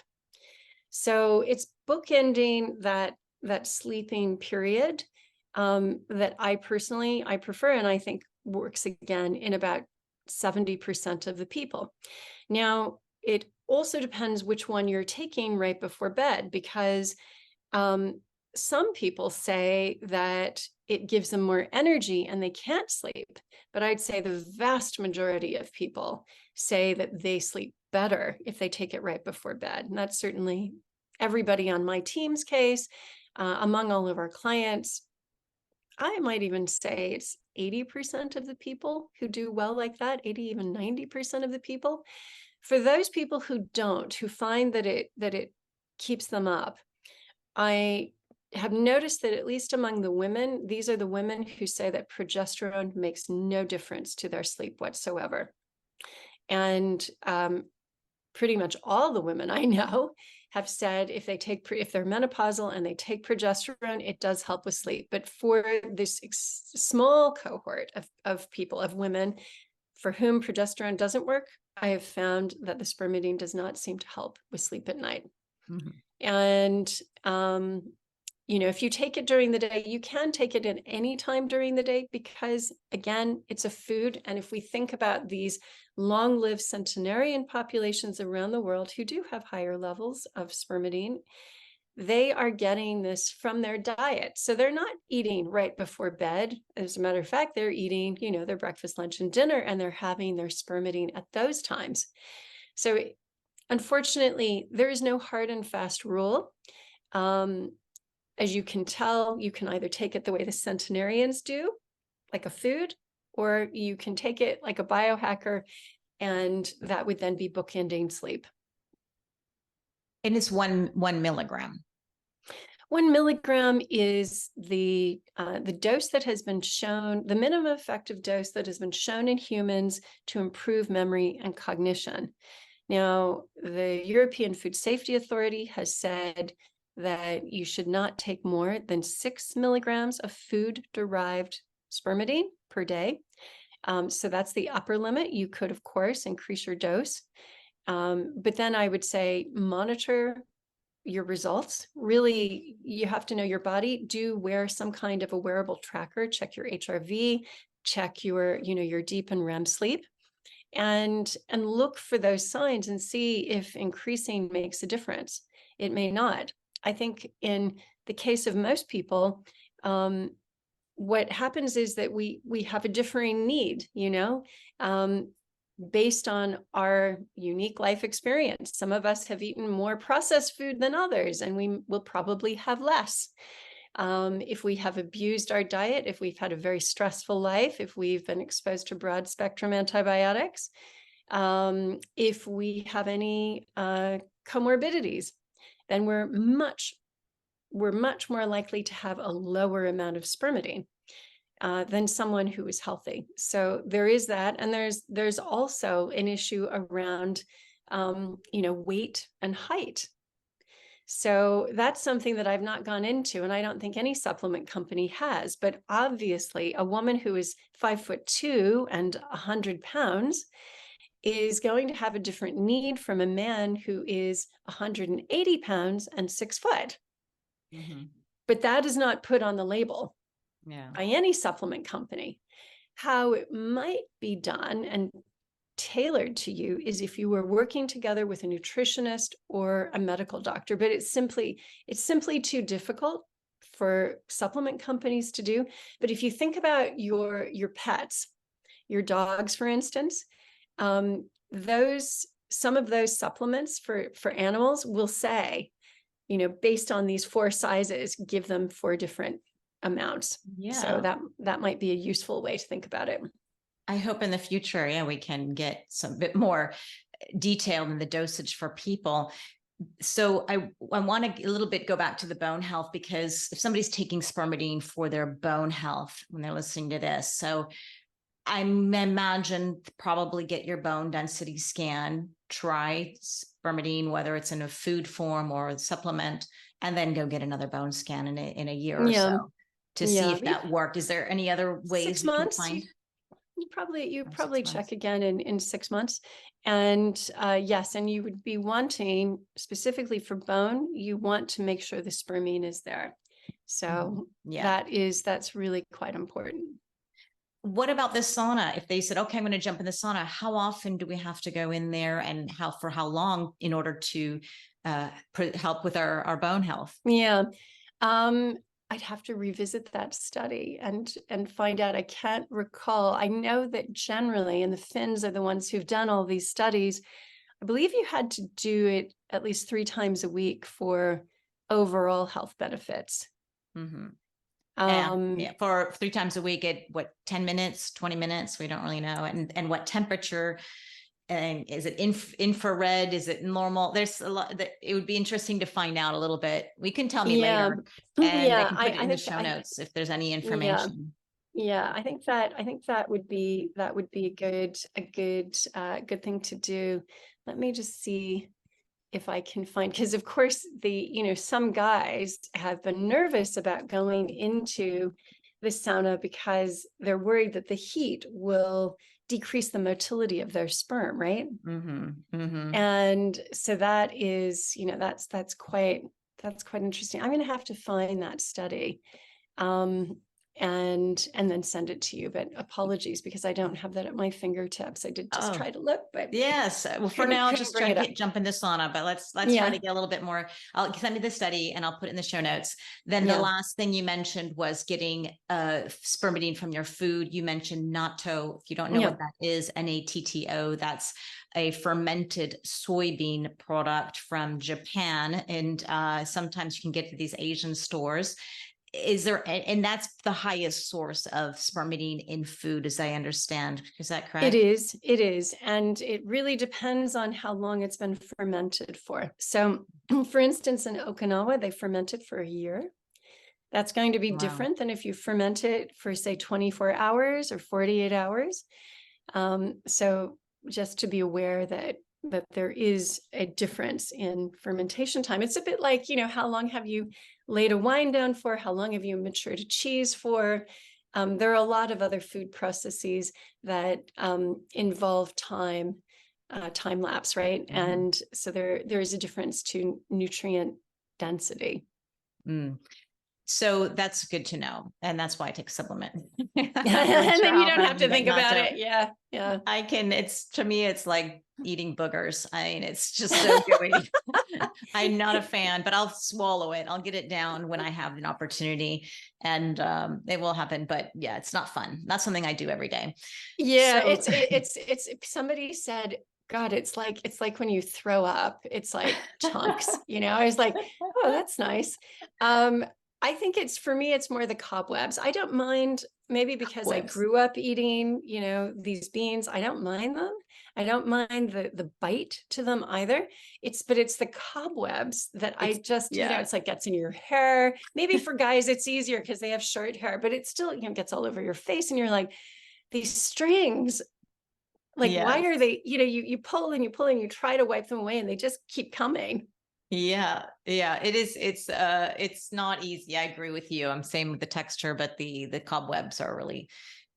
So it's bookending that sleeping period that I prefer, and I think works again in about 70% of the people. Now, it also depends which one you're taking right before bed, because some people say that it gives them more energy and they can't sleep. But I'd say the vast majority of people say that they sleep better if they take it right before bed. And that's certainly everybody on my team's case, among all of our clients. I might even say it's 80% of the people who do well like that, 80, even 90% of the people. For those people who don't, who find that it keeps them up, I have noticed that at least among the women, these are the women who say that progesterone makes no difference to their sleep whatsoever. And pretty much all the women I know have said if they're menopausal and they take progesterone, it does help with sleep. But for this small cohort of people, of women for whom progesterone doesn't work, I have found that the Spermidine does not seem to help with sleep at night. And if you take it during the day, you can take it at any time during the day, because again, it's a food. And if we think about these long-lived centenarian populations around the world who do have higher levels of Spermidine, they are getting this from their diet. So they're not eating right before bed. As a matter of fact, they're eating, their breakfast, lunch, and dinner, and they're having their Spermidine at those times. So unfortunately, there is no hard and fast rule. As you can tell, you can either take it the way the centenarians do, like a food, or you can take it like a biohacker, and that would then be bookending sleep. And it's 1 milligram. 1 milligram is the dose that has been shown, the minimum effective dose that has been shown in humans to improve memory and cognition. Now, the European Food Safety Authority has said that you should not take more than 6 milligrams of food-derived spermidine per day. So that's the upper limit. You could, of course, increase your dose. But then I would say monitor your results. Really, you have to know your body. Do wear some kind of a wearable tracker, check your HRV, check your, your deep and REM sleep, and look for those signs and see if increasing makes a difference. It may not. I think in the case of most people, what happens is that we have a differing need, based on our unique life experience. Some of us have eaten more processed food than others, and we will probably have less. If we have abused our diet, if we've had a very stressful life, if we've been exposed to broad spectrum antibiotics, if we have any comorbidities, then we're much more likely to have a lower amount of spermidine than someone who is healthy. So there is that. And there's also an issue around, weight and height. So that's something that I've not gone into, and I don't think any supplement company has. But obviously, a woman who is 5'2" and 100 pounds is going to have a different need from a man who is 180 pounds and 6 foot. Mm-hmm. But that is not put on the label by any supplement company. How it might be done and tailored to you is if you were working together with a nutritionist or a medical doctor, but it's simply too difficult for supplement companies to do. But if you think about your pets, your dogs, for instance, some of those supplements for animals will say, based on these 4 sizes, give them 4 different amounts. Yeah. So that might be a useful way to think about it. I hope in the future, we can get some bit more detailed in the dosage for people. So I want to a little bit go back to the bone health, because if somebody's taking spermidine for their bone health when they're listening to this, so I imagine probably get your bone density scan, try spermidine, whether it's in a food form or a supplement, and then go get another bone scan in a year or so to see if that worked. Is there any other ways 6 months? You can find? You probably check again in 6 months. And yes, and you would be wanting, specifically for bone, you want to make sure the spermine is there. So that's really quite important. What about the sauna? If they said, okay, I'm going to jump in the sauna, how often do we have to go in there, and for how long, in order to help with our bone health? Yeah. I'd have to revisit that study and find out. I can't recall. I know that generally, and the Finns are the ones who've done all these studies, I believe you had to do it at least 3 times a week for overall health benefits. Mm-hmm. For 3 times a week at what, 10 minutes, 20 minutes? We don't really know. And what temperature? And is it infrared? Is it normal? There's a lot that it would be interesting to find out a little bit. We can tell me later, and I can put it in the show notes if there's any information. Yeah, I think that would be a good thing to do. Let me just see if I can find, because of course some guys have been nervous about going into the sauna because they're worried that the heat will decrease the motility of their sperm, right? Mm-hmm. Mm-hmm. And so that is, that's quite interesting. I'm going to have to find that study, and then send it to you. But apologies, because I don't have that at my fingertips. I did just try to look, but yes. Well, for now, just try to jump in the sauna. But let's try to get a little bit more. I'll send you the study, and I'll put it in the show notes. Then the last thing you mentioned was getting spermidine from your food. You mentioned natto. If you don't know what that is, NATTO. That's a fermented soybean product from Japan, and sometimes you can get to these Asian stores. is there, and that's the highest source of spermidine in food, as I understand. Is that correct? It is. And it really depends on how long it's been fermented for. So for instance, in Okinawa, they ferment it for a year. That's going to be Wow. different than if you ferment it for, say, 24 hours or 48 hours. So just to be aware that there is a difference in fermentation time. It's a bit like, how long have you laid a wine down for? How long have you matured a cheese for? There are a lot of other food processes that involve time lapse, right? Mm-hmm. And so there is a difference to nutrient density. Mm. So that's good to know. And that's why I take a supplement. And then you don't have to think about it. Yeah. Yeah. To me, it's like eating boogers. I mean, it's just so gooey. I'm not a fan, but I'll swallow it. I'll get it down when I have an opportunity, and it will happen. But yeah, it's not fun. Not something I do every day. Yeah. So, It's somebody said, God, it's like when you throw up, it's like chunks, I was like, oh, that's nice. I think for me, it's more the cobwebs. I don't mind, maybe because I grew up eating, these beans. I don't mind them. I don't mind the bite to them either. But it's the cobwebs that I just, it's like gets in your hair. Maybe for guys, it's easier because they have short hair, but it still, gets all over your face. And you're like, these strings, like, why are they, you pull and you pull and you try to wipe them away and they just keep coming. Yeah, it is. It's not easy. I agree with you. I'm same with the texture, but the cobwebs are really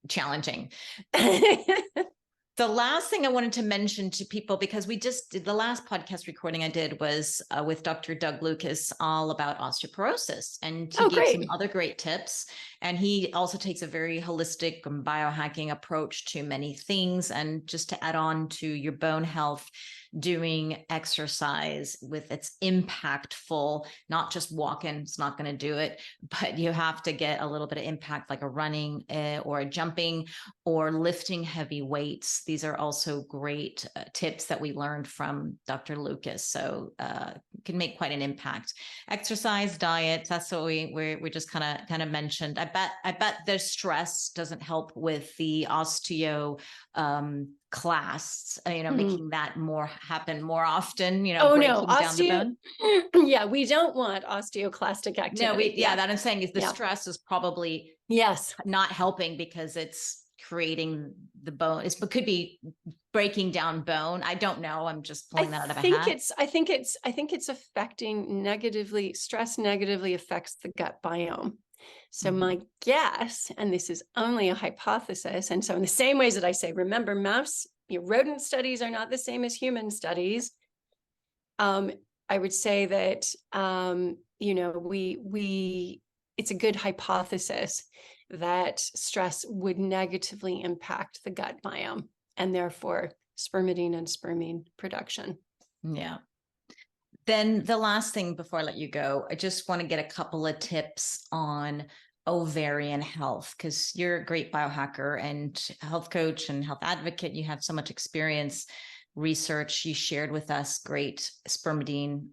challenging. The last thing I wanted to mention to people, because we just did the last podcast recording I did was with Dr. Doug Lucas, all about osteoporosis, and he gave some other great tips. And he also takes a very holistic biohacking approach to many things. And just to add on to your bone health, doing exercise with its impactful, not just walking, it's not going to do it, but you have to get a little bit of impact, like a running or a jumping or lifting heavy weights. These are also great tips that we learned from Dr. Lucas. So can make quite an impact. Exercise, diet, that's what we just kind of mentioned. I bet the stress doesn't help with the osteo class, making that happen more often, breaking down the bone. Yeah, we don't want osteoclastic activity. No, that I'm saying is the stress is probably not helping because it's creating the bone. It could be breaking down bone. I don't know. I'm just pulling that out of a hat. I think it's affecting negatively. Stress negatively affects the gut biome. So my guess, and this is only a hypothesis, and so in the same ways that I say, remember, rodent studies are not the same as human studies. I would say that it's a good hypothesis that stress would negatively impact the gut biome and therefore spermidine and spermine production. Yeah. Then the last thing before I let you go, I just want to get a couple of tips on ovarian health, because you're a great biohacker and health coach and health advocate. You have so much experience, research. You shared with us great spermidine.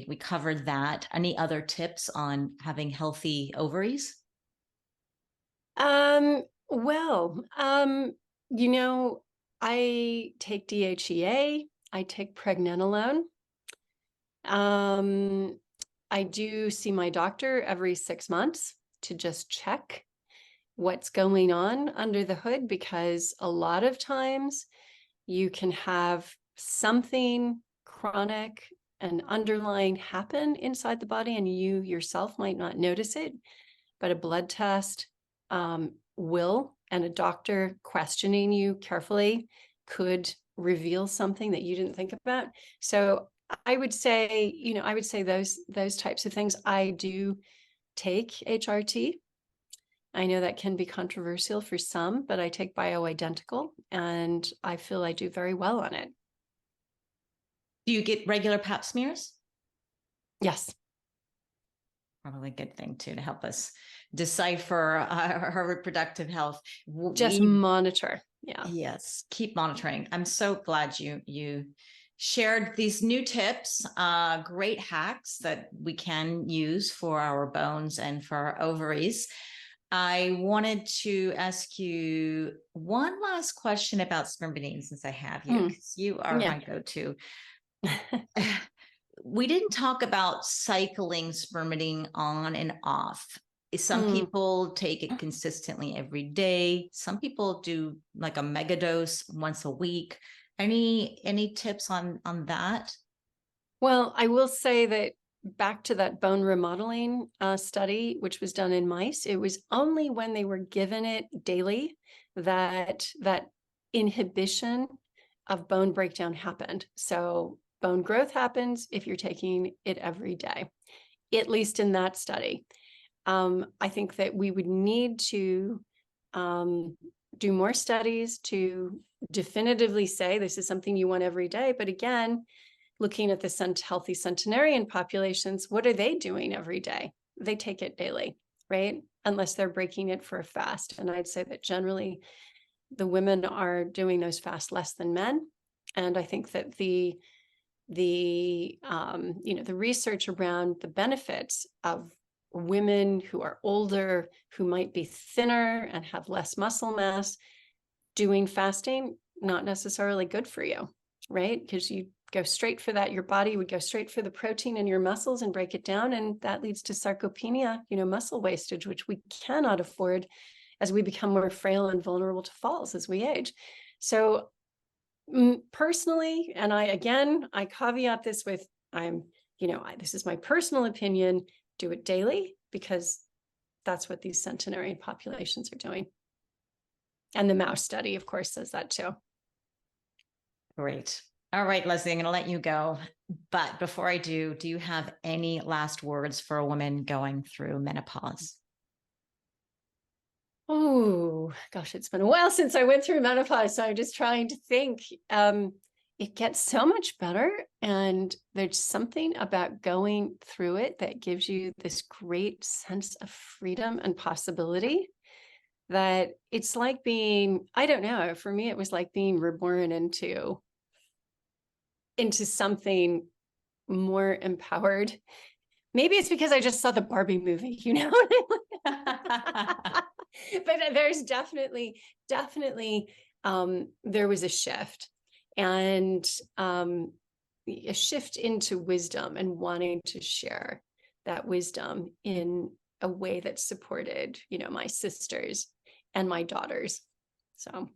We covered that. Any other tips on having healthy ovaries? I take DHEA, I take pregnenolone. I do see my doctor every 6 months to just check what's going on under the hood, because a lot of times you can have something chronic and underlying happen inside the body and you yourself might not notice it, but a blood test will, and a doctor questioning you carefully could reveal something that you didn't think about. So I would say those types of things. I do take HRT. I know that can be controversial for some, but I take bioidentical and I feel I do very well on it. Do you get regular pap smears? Yes. Probably a good thing too, to help us decipher her reproductive health. Just monitor. Yeah. Yes. Keep monitoring. I'm so glad you shared these new tips, great hacks that we can use for our bones and for our ovaries. I wanted to ask you one last question about Spermidine, since I have you, because you are my go-to. We didn't talk about cycling Spermidine on and off. Some people take it consistently every day. Some people do like a mega dose once a week. Any tips on that? Well, I will say that back to that bone remodeling study, which was done in mice, it was only when they were given it daily that inhibition of bone breakdown happened. So bone growth happens if you're taking it every day, at least in that study. I think that we would need to do more studies to definitively say this is something you want every day. But again, looking at the healthy centenarian populations, what are they doing every day? They take it daily, right? Unless they're breaking it for a fast. And I'd say that generally the women are doing those fasts less than men. And I think that the research around the benefits of women who are older, who might be thinner and have less muscle mass, doing fasting, not necessarily good for you, right? Because you go straight for that. Your body would go straight for the protein in your muscles and break it down. And that leads to sarcopenia, muscle wastage, which we cannot afford as we become more frail and vulnerable to falls as we age. So personally, and I caveat this with, this is my personal opinion, do it daily, because that's what these centenarian populations are doing. And the mouse study, of course, says that too. Great. All right, Leslie, I'm going to let you go. But before I do you have any last words for a woman going through menopause? Oh, gosh, it's been a while since I went through menopause. So I'm just trying to think. It gets so much better. And there's something about going through it that gives you this great sense of freedom and possibility, that it's like being, I don't know, for me, it was like being reborn into something more empowered. Maybe it's because I just saw the Barbie movie, But there's definitely, there was a shift, and a shift into wisdom and wanting to share that wisdom in a way that supported, my sisters and my daughters. So.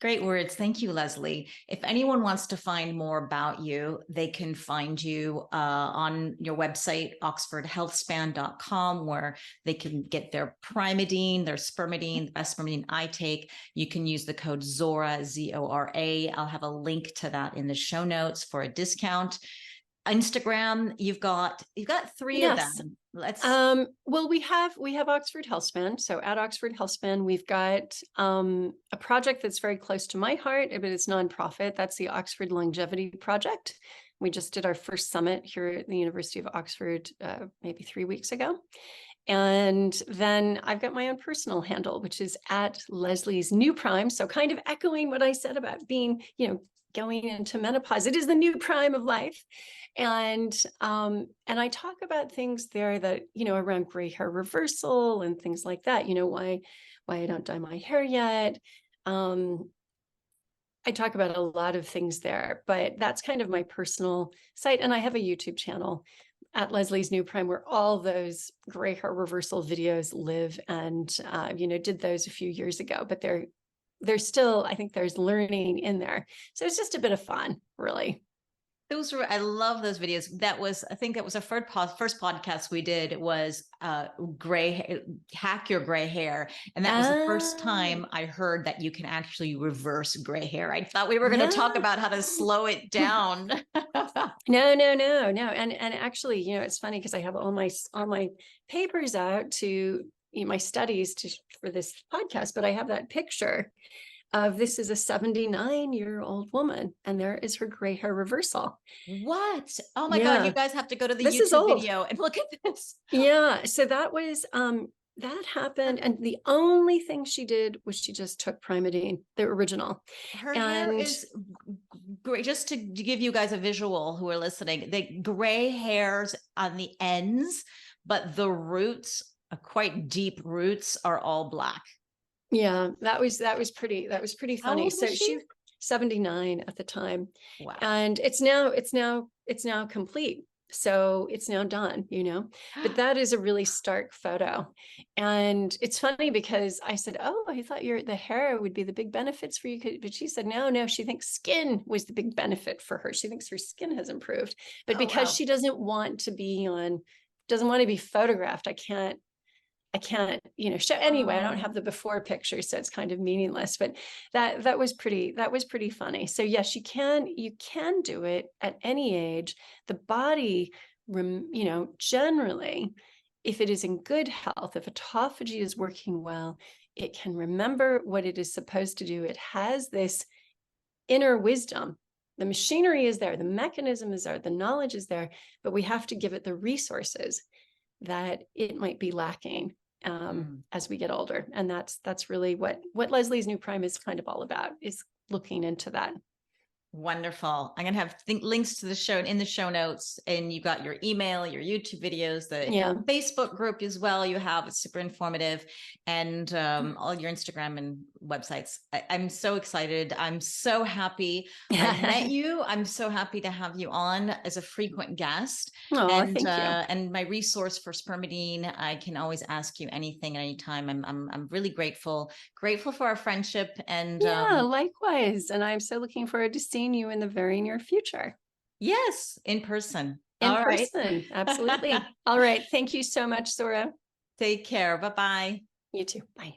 Great words. Thank you, Leslie. If anyone wants to find more about you, they can find you on your website, oxfordhealthspan.com, where they can get their Primidine, their Spermidine, the best Spermidine I take. You can use the code ZORA, ZORA. I'll have a link to that in the show notes for a discount. Instagram, you've got three of them. Let's well, we have Oxford Healthspan. So at Oxford Healthspan, we've got a project that's very close to my heart, but it's nonprofit. That's the Oxford Longevity Project. We just did our first summit here at the University of Oxford maybe 3 weeks ago. And then I've got my own personal handle, which is at Leslie's New Prime. So kind of echoing what I said about being, going into menopause. It is the new prime of life. And I talk about things there that, around gray hair reversal and things like that, why I don't dye my hair yet. I talk about a lot of things there, but that's kind of my personal site. And I have a YouTube channel at Leslie's New Prime, where all those gray hair reversal videos live, and, did those a few years ago, but there's still, I think there's learning in there. So it's just a bit of fun, really. I love those videos. I think that was the first podcast we did, was hack your gray hair. And that was the first time I heard that you can actually reverse gray hair. I thought we were going to talk about how to slow it down. No. And actually, it's funny because I have all my papers out to my studies for this podcast, but I have that picture of, this is a 79-year-old woman, and there is her gray hair reversal. What? Oh my God, you guys have to go to the YouTube video and look at this. Yeah. So that was, that happened. And the only thing she did was she just took Primidine, the original. Her hair is gray, just to give you guys a visual who are listening, the gray hairs on the ends, but the roots, quite deep roots, are all black. Yeah, that was pretty How funny. old So was she? she 79 at the time. Wow. And it's now complete. So it's now done, you know, but that is a really stark photo. And it's funny because I said, oh, I thought the hair would be the big benefits for you. But she said, no, she thinks skin was the big benefit for her. She thinks her skin has improved, but Oh, because wow. she doesn't want to be photographed, I can't, you know, show anyway. I don't have the before picture, so it's kind of meaningless, but that was pretty funny. So yes, you can do it at any age. The body, you know, generally, if it is in good health, if autophagy is working well, it can remember what it is supposed to do. It has this inner wisdom. The machinery is there, the mechanism is there, the knowledge is there, but we have to give it the resources that it might be lacking as we get older. And that's really what Leslie's New Prime is kind of all about, is looking into that. Wonderful. I'm going to have links to the show in the show notes, and you got your email, your YouTube videos, the Facebook group as well. You have, it's super informative, and all your Instagram and websites. I'm so excited. I'm so happy I met you. I'm so happy to have you on as a frequent guest. Oh, and, thank you. And my resource for Spermidine, I can always ask you anything at any time. I'm really grateful for our friendship. And likewise. And I'm so looking forward to seeing you in the very near future. Yes, in person. In person. Absolutely. All right. Thank you so much, Sora. Take care. Bye-bye. You too. Bye.